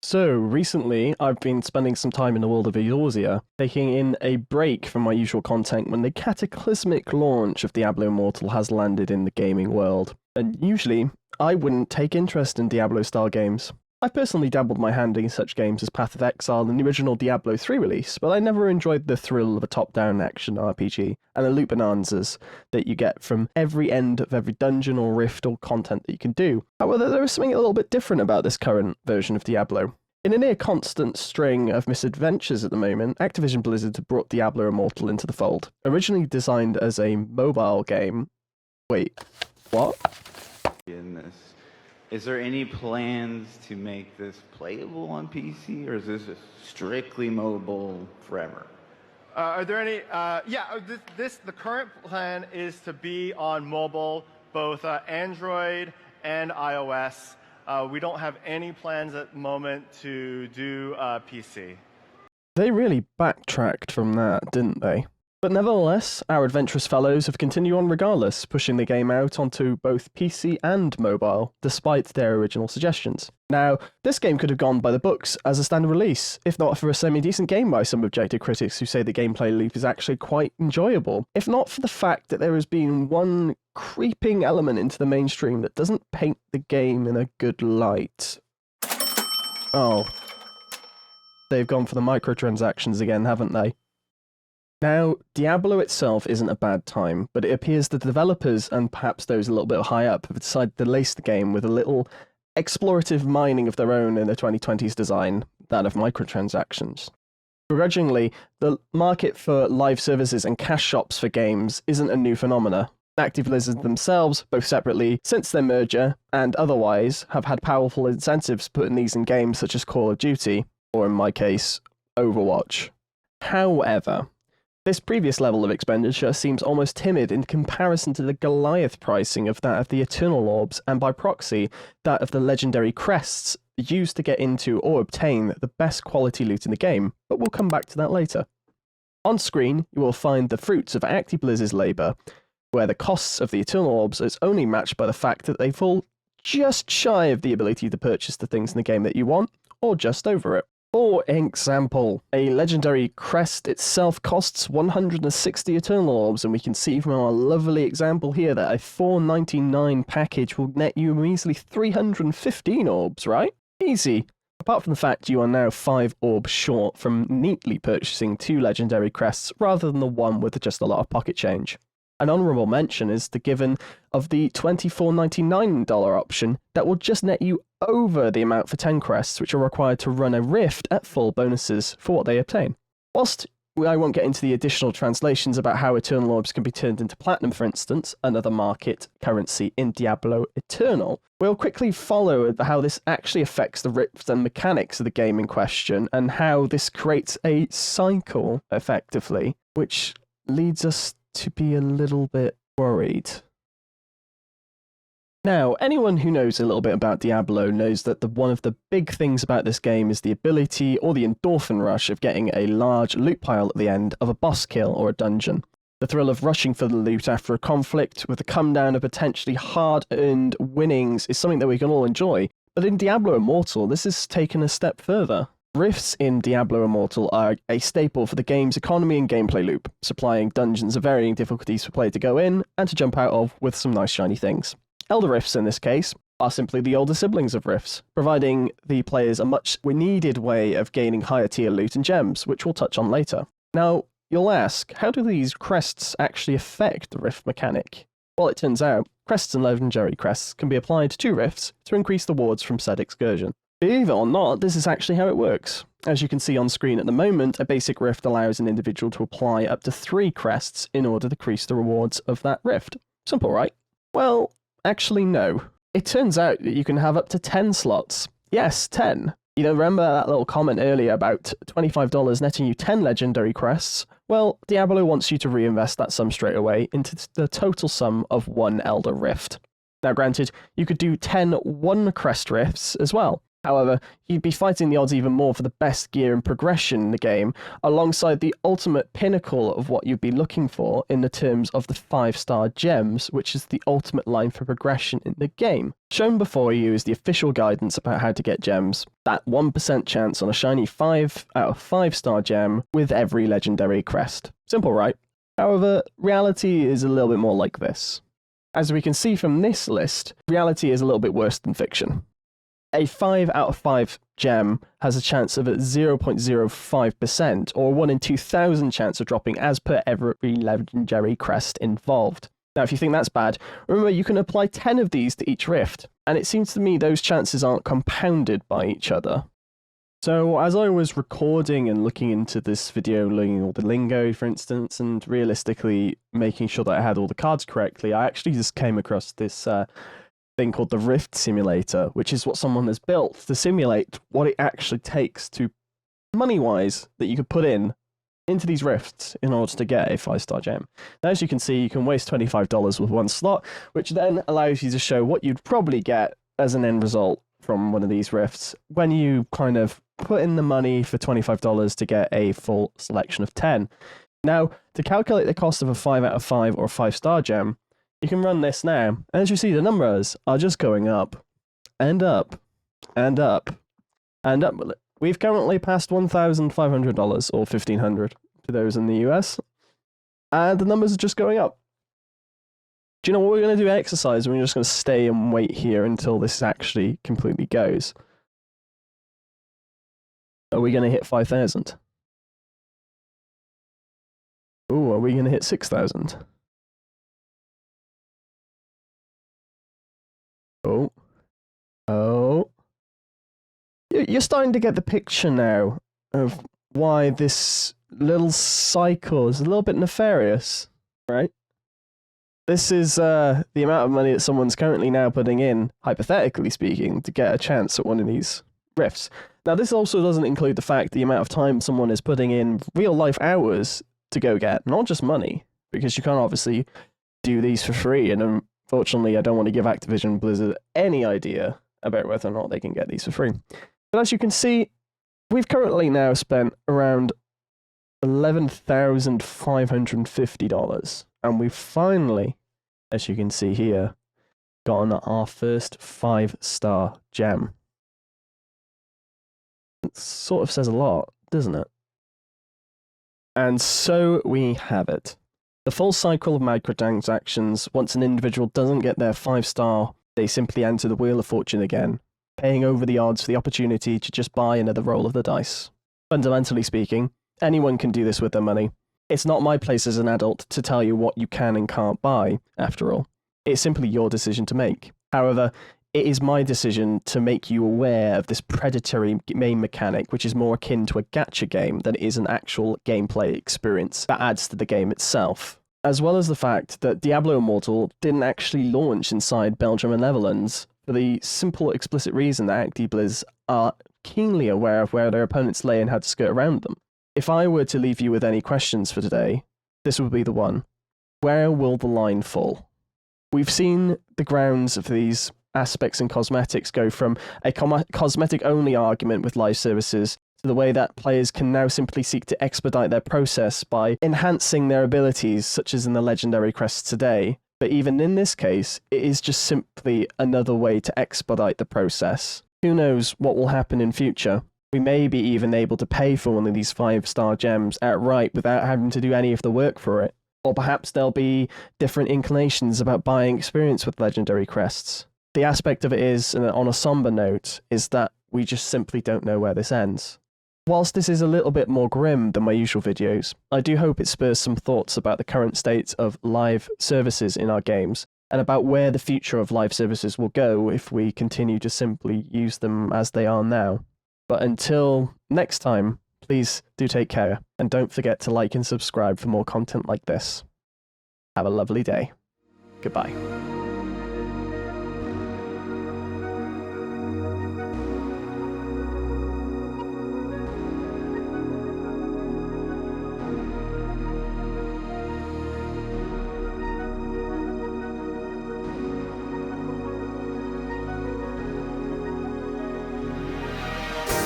So, recently, I've been spending some time in the world of Eorzea, taking in a break from my usual content when the cataclysmic launch of Diablo Immortal has landed in the gaming world. And usually, I wouldn't take interest in Diablo-style games. I've personally dabbled my hand in such games as Path of Exile and the original Diablo 3 release, but I never enjoyed the thrill of a top-down action RPG and the loot bonanzas that you get from every end of every dungeon or rift or content that you can do. However, there is something a little bit different about this current version of Diablo. In a near constant string of misadventures at the moment, Activision Blizzard have brought Diablo Immortal into the fold. Originally designed as a mobile game. Wait, what? Goodness. Is there any plans to make this playable on PC, or is this strictly mobile forever? Are there any? The current plan is to be on mobile, both Android and iOS. We don't have any plans at the moment to do PC. They really backtracked from that, didn't they? But nevertheless, our adventurous fellows have continued on regardless, pushing the game out onto both PC and mobile, despite their original suggestions. Now, this game could have gone by the books as a standard release, if not for a semi-decent game by some objective critics who say the gameplay loop is actually quite enjoyable, if not for the fact that there has been one creeping element into the mainstream that doesn't paint the game in a good light. Oh. They've gone for the microtransactions again, haven't they? Now, Diablo itself isn't a bad time, but it appears the developers, and perhaps those a little bit high up, have decided to lace the game with a little explorative mining of their own in the 2020s design, that of microtransactions. Begrudgingly, the market for live services and cash shops for games isn't a new phenomena. Active Blizzard themselves, both separately, since their merger, and otherwise, have had powerful incentives putting these in games such as Call of Duty, or in my case, Overwatch. However, this previous level of expenditure seems almost timid in comparison to the Goliath pricing of that of the Eternal Orbs, and by proxy, that of the legendary crests used to get into or obtain the best quality loot in the game, but we'll come back to that later. On screen, you will find the fruits of Active Blizzard's labour, where the costs of the Eternal Orbs is only matched by the fact that they fall just shy of the ability to purchase the things in the game that you want, or just over it. For example, a legendary crest itself costs 160 Eternal Orbs, and we can see from our lovely example here that a $4.99 package will net you a measly 315 orbs, right? Easy. Apart from the fact you are now 5 orbs short from neatly purchasing 2 legendary crests rather than the one with just a lot of pocket change. An honourable mention is the given of the $24.99 option that will just net you over the amount for 10 crests, which are required to run a rift at full bonuses for what they obtain. Whilst I won't get into the additional translations about how Eternal Orbs can be turned into Platinum, for instance, another market currency in Diablo Eternal, we'll quickly follow how this actually affects the rifts and mechanics of the game in question, and how this creates a cycle, effectively, which leads us to be a little bit worried. Now, anyone who knows a little bit about Diablo knows that one of the big things about this game is the ability or the endorphin rush of getting a large loot pile at the end of a boss kill or a dungeon. The thrill of rushing for the loot after a conflict with the come down of potentially hard-earned winnings is something that we can all enjoy, but in Diablo Immortal this is taken a step further. Rifts in Diablo Immortal are a staple for the game's economy and gameplay loop, supplying dungeons of varying difficulties for play to go in and to jump out of with some nice shiny things. Elder Rifts, in this case, are simply the older siblings of Rifts, providing the players a much needed way of gaining higher tier loot and gems, which we'll touch on later. Now, you'll ask, how do these crests actually affect the Rift mechanic? Well, it turns out, crests and legendary crests can be applied to Rifts to increase the wards from said excursion. Believe it or not, this is actually how it works. As you can see on screen at the moment, a basic rift allows an individual to apply up to 3 crests in order to increase the rewards of that rift. Simple, right? Well, actually no. It turns out that you can have up to 10 slots. Yes, 10. You know, remember that little comment earlier about $25 netting you 10 legendary crests? Well, Diablo wants you to reinvest that sum straight away into the total sum of 1 Elder Rift. Now granted, you could do 10 one crest rifts as well, However, you'd be fighting the odds even more for the best gear and progression in the game, alongside the ultimate pinnacle of what you'd be looking for in the terms of the 5-star gems, which is the ultimate line for progression in the game. Shown before you is the official guidance about how to get gems, that 1% chance on a shiny 5 out of 5-star gem with every legendary crest. Simple, right? However, reality is a little bit more like this. As we can see from this list, reality is a little bit worse than fiction. A 5 out of 5 gem has a chance of 0.05%, or 1 in 2,000 chance of dropping as per every legendary crest involved. Now, if you think that's bad, remember you can apply 10 of these to each rift, and it seems to me those chances aren't compounded by each other. So, as I was recording and looking into this video, learning all the lingo, for instance, and realistically making sure that I had all the cards correctly, I actually just came across this thing called the Rift Simulator, which is what someone has built to simulate what it actually takes to, money-wise, that you could put into these rifts in order to get a 5-star gem. Now, as you can see, you can waste $25 with one slot, which then allows you to show what you'd probably get as an end result from one of these rifts when you kind of put in the money for $25 to get a full selection of 10. Now, to calculate the cost of a 5 out of 5 or 5-star gem, you can run this now. As you see, the numbers are just going up, and up, and up, and up. We've currently passed $1,500, or $1,500 for those in the US, and the numbers are just going up. Do you know what we're going to do exercise? We're just going to stay and wait here until this actually completely goes. Are we going to hit 5,000? Ooh, are we going to hit 6,000? Oh. You're starting to get the picture now of why this little cycle is a little bit nefarious, right? This is the amount of money that someone's currently now putting in, hypothetically speaking, to get a chance at one of these rifts. Now, this also doesn't include the fact the amount of time someone is putting in real-life hours to go get, not just money, because you can't obviously do these for free, and unfortunately, I don't want to give Activision Blizzard any idea about whether or not they can get these for free. But as you can see, we've currently now spent around $11,550, and we've finally, as you can see here, gotten our first 5-star gem. It sort of says a lot, doesn't it? And so we have it. The full cycle of microtransactions, once an individual doesn't get their 5-star, they simply enter the Wheel of Fortune again, paying over the odds for the opportunity to just buy another roll of the dice. Fundamentally speaking, anyone can do this with their money. It's not my place as an adult to tell you what you can and can't buy, after all. It's simply your decision to make. However, it is my decision to make you aware of this predatory main mechanic, which is more akin to a gacha game than it is an actual gameplay experience that adds to the game itself. As well as the fact that Diablo Immortal didn't actually launch inside Belgium and Netherlands, for the simple explicit reason that ActiBliz are keenly aware of where their opponents lay and how to skirt around them. If I were to leave you with any questions for today, this would be the one. Where will the line fall? We've seen the grounds of these aspects and cosmetics go from a cosmetic-only argument with live services to the way that players can now simply seek to expedite their process by enhancing their abilities, such as in the legendary crests today. But even in this case, it is just simply another way to expedite the process. Who knows what will happen in future? We may be even able to pay for one of these 5-star gems outright without having to do any of the work for it. Or perhaps there'll be different inclinations about buying experience with legendary crests. The aspect of it is, and on a somber note, is that we just simply don't know where this ends. Whilst this is a little bit more grim than my usual videos, I do hope it spurs some thoughts about the current state of live services in our games, and about where the future of live services will go if we continue to simply use them as they are now. But until next time, please do take care, and don't forget to like and subscribe for more content like this. Have a lovely day. Goodbye.